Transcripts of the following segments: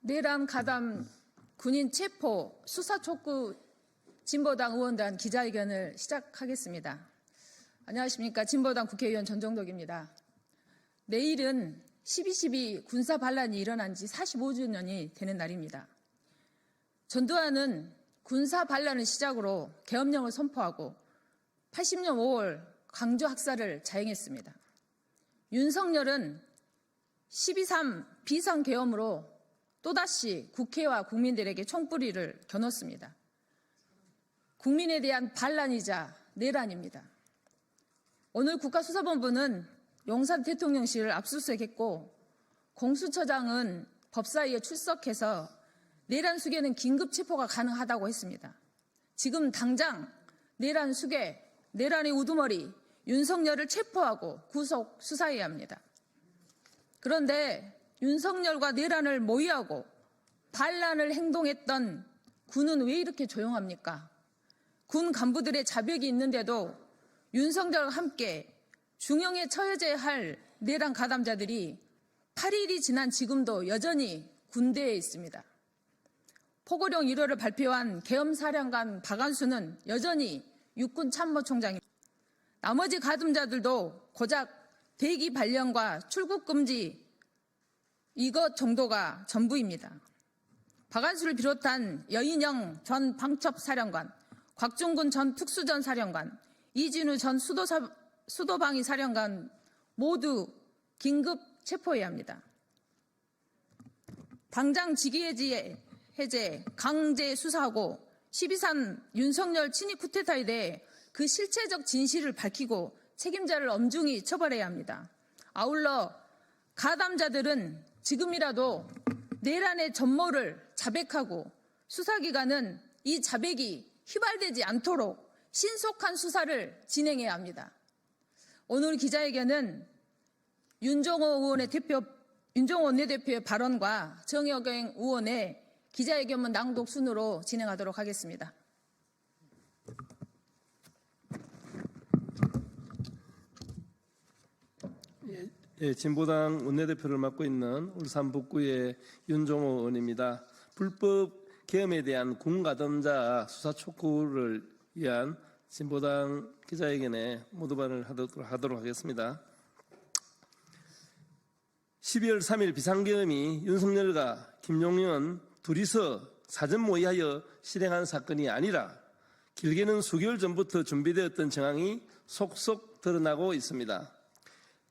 내란 가담 군인 체포 수사 촉구 진보당 의원단 기자회견을 시작하겠습니다. 안녕하십니까. 진보당 국회의원 전정덕입니다. 내일은 12.12 군사 반란이 일어난 지 45주년이 되는 날입니다. 전두환은 군사 반란을 시작으로 계엄령을 선포하고 80년 5월 광주 학살을 자행했습니다. 윤석열은 12.3 비상계엄으로 또다시 국회와 국민들에게 총뿌리를 겨눴습니다. 국민에 대한 반란이자 내란입니다. 오늘 국가수사본부는 용산 대통령실을 압수수색했고 공수처장은 법사위에 출석해서 내란 수괴는 긴급 체포가 가능하다고 했습니다. 지금 당장 내란 수괴, 내란의 우두머리 윤석열을 체포하고 구속 수사해야 합니다. 그런데 윤석열과 내란을 모의하고 반란을 행동했던 군은 왜 이렇게 조용합니까? 군 간부들의 자백이 있는데도 윤석열과 함께 중형에 처해져야 할 내란 가담자들이 8일이 지난 지금도 여전히 군대에 있습니다. 포고령 1호를 발표한 계엄사령관 박안수는 여전히 육군 참모총장입니다. 나머지 가담자들도 고작 대기 발령과 출국 금지 이것 정도가 전부입니다. 박안수를 비롯한 여인영 전 방첩사령관, 곽종근 전 특수전사령관, 이진우 전 수도방위 사령관 모두 긴급 체포해야 합니다. 당장 직위해제, 강제 수사하고 12.3 윤석열 친위 쿠데타에 대해 그 실체적 진실을 밝히고 책임자를 엄중히 처벌해야 합니다. 아울러 가담자들은 지금이라도 내란의 전모를 자백하고 수사기관은 이 자백이 휘발되지 않도록 신속한 수사를 진행해야 합니다. 오늘 기자회견은 윤종호 원내대표의 발언과 정여경 의원의 기자회견문 낭독 순으로 진행하도록 하겠습니다. 예, 진보당 원내대표를 맡고 있는 울산 북구의 윤종호 의원입니다. 불법 계엄에 대한 군 가담자 수사 촉구를 위한 진보당 기자회견에 모두발을 하도록 하겠습니다. 12월 3일 비상계엄이 윤석열과 김용현 둘이서 사전 모의하여 실행한 사건이 아니라 길게는 수개월 전부터 준비되었던 정황이 속속 드러나고 있습니다.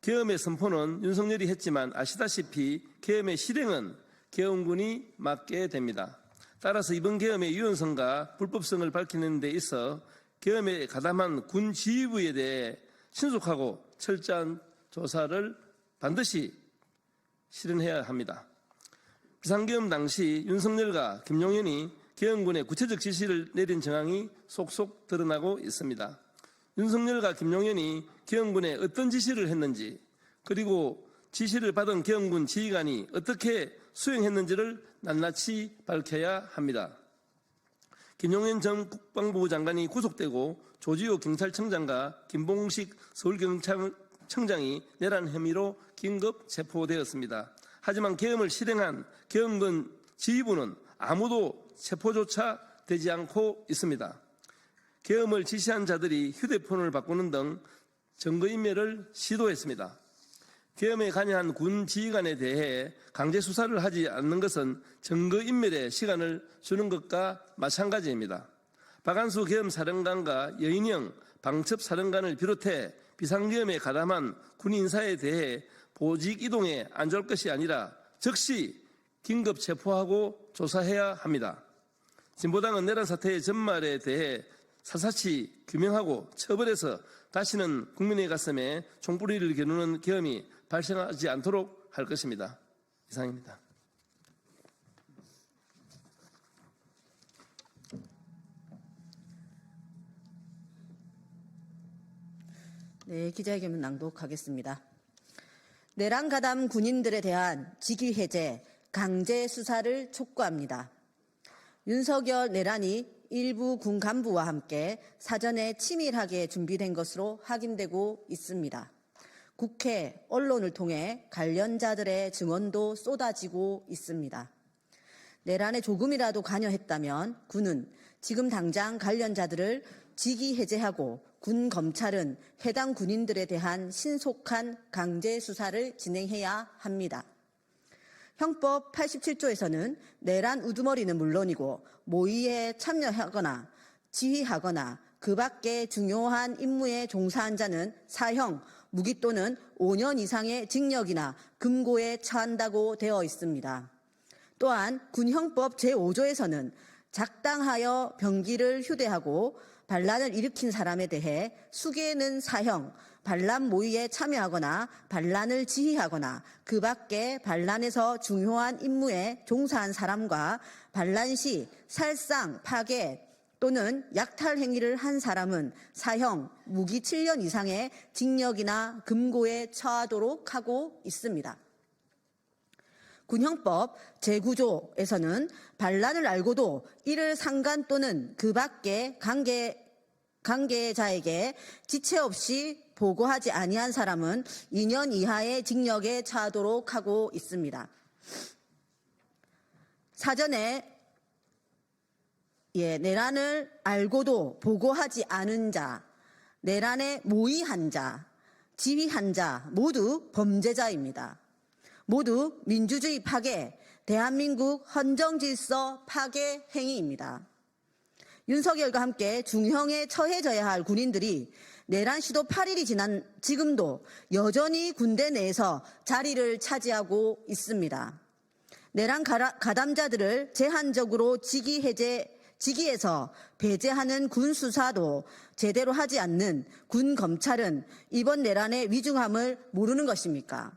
계엄의 선포는 윤석열이 했지만 아시다시피 계엄의 실행은 계엄군이 맡게 됩니다. 따라서 이번 계엄의 유연성과 불법성을 밝히는 데 있어 계엄에 가담한 군 지휘부에 대해 신속하고 철저한 조사를 반드시 실현해야 합니다. 비상계엄 당시 윤석열과 김용현이 계엄군에 구체적 지시를 내린 정황이 속속 드러나고 있습니다. 윤석열과 김용현이 계엄군에 어떤 지시를 했는지 그리고 지시를 받은 계엄군 지휘관이 어떻게 수행했는지를 낱낱이 밝혀야 합니다. 김용현 전 국방부 장관이 구속되고 조지호 경찰청장과 김봉식 서울경찰청장이 내란 혐의로 긴급 체포되었습니다. 하지만 계엄을 실행한 계엄군 지휘부는 아무도 체포조차 되지 않고 있습니다. 계엄을 지시한 자들이 휴대폰을 바꾸는 등 증거인멸을 시도했습니다. 계엄에 관여한 군 지휘관에 대해 강제 수사를 하지 않는 것은 증거인멸에 시간을 주는 것과 마찬가지입니다. 박안수 계엄사령관과 여인영 방첩사령관을 비롯해 비상계엄에 가담한 군 인사에 대해 보직 이동에 안줄 것이 아니라 즉시 긴급 체포하고 조사해야 합니다. 진보당은 내란 사태의 전말에 대해 사사치 규명하고 처벌해서 다시는 국민의 가슴에 총뿌리를 겨누는 계엄이 발생하지 않도록 할 것입니다. 이상입니다. 네, 기자회견문 낭독하겠습니다. 내란 가담 군인들에 대한 직위해제, 강제 수사를 촉구합니다. 윤석열 내란이 일부 군 간부와 함께 사전에 치밀하게 준비된 것으로 확인되고 있습니다. 국회, 언론을 통해 관련자들의 증언도 쏟아지고 있습니다. 내란에 조금이라도 관여했다면 군은 지금 당장 관련자들을 직위 해제하고 군 검찰은 해당 군인들에 대한 신속한 강제 수사를 진행해야 합니다. 형법 87조에서는 내란 우두머리는 물론이고 모의에 참여하거나 지휘하거나 그 밖의 중요한 임무에 종사한 자는 사형, 무기 또는 5년 이상의 징역이나 금고에 처한다고 되어 있습니다. 또한 군형법 제5조에서는 작당하여 병기를 휴대하고 반란을 일으킨 사람에 대해 수개는 사형, 반란 모의에 참여하거나 반란을 지휘하거나 그 밖에 반란에서 중요한 임무에 종사한 사람과 반란 시 살상, 파괴 또는 약탈 행위를 한 사람은 사형, 무기 7년 이상의 징역이나 금고에 처하도록 하고 있습니다. 군형법 제9조에서는 반란을 알고도 이를 상간 또는 그 밖의 관계자에게 지체 없이 보고하지 아니한 사람은 2년 이하의 징역에 처하도록 하고 있습니다. 사전에 내란을 알고도 보고하지 않은 자, 내란에 모의한 자, 지휘한 자 모두 범죄자입니다. 모두 민주주의 파괴, 대한민국 헌정질서 파괴 행위입니다. 윤석열과 함께 중형에 처해져야 할 군인들이 내란 시도 8일이 지난 지금도 여전히 군대 내에서 자리를 차지하고 있습니다. 내란 가담자들을 제한적으로 직위에서 배제하는 군 수사도 제대로 하지 않는 군 검찰은 이번 내란의 위중함을 모르는 것입니까?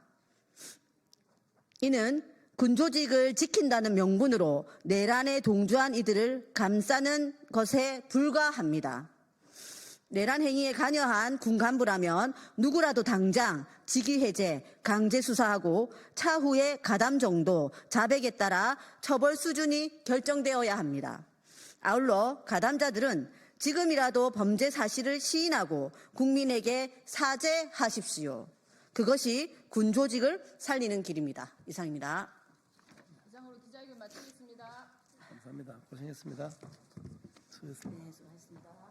이는 군조직을 지킨다는 명분으로 내란에 동조한 이들을 감싸는 것에 불과합니다. 내란 행위에 관여한 군 간부라면 누구라도 당장 직위 해제, 강제 수사하고 차후의 가담 정도, 자백에 따라 처벌 수준이 결정되어야 합니다. 아울러 가담자들은 지금이라도 범죄 사실을 시인하고 국민에게 사죄하십시오. 그것이 군조직을 살리는 길입니다. 이상입니다. 이상으로 기자회견 마치겠습니다. 감사합니다. 고생했습니다. 수고했습니다. 네, 수고하셨습니다.